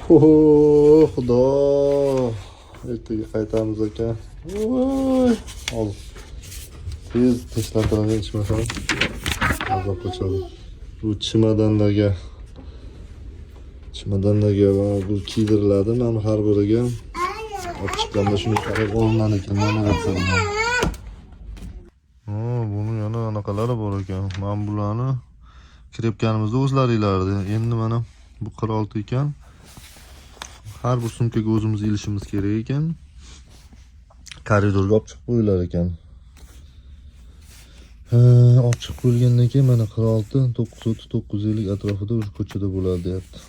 Oho, xudo. Ertaga qaytamiz ekan. Voy, ol. Tez tashlantiradi ichmasam. Azob qochadi. Bu chimadanlarga va bu kiydiriladi. Mana har biriga olib chiqqanda shuni qarab olinadi ekan. Mana qarasam. Buni yana anaqalari bor ekan. Men bularni kiribganimizda o'zlaringlardi. Endi mana bu 46 ekan. Har bir sumkaga o'zimiz ilishimiz kerak ekan. Koridorga olib chiqib qo'yilar ekan. Olib chiqib qo'yilgandan keyin mana 46 950 atrofida o'sha ko'chada bo'ladi, deyapti.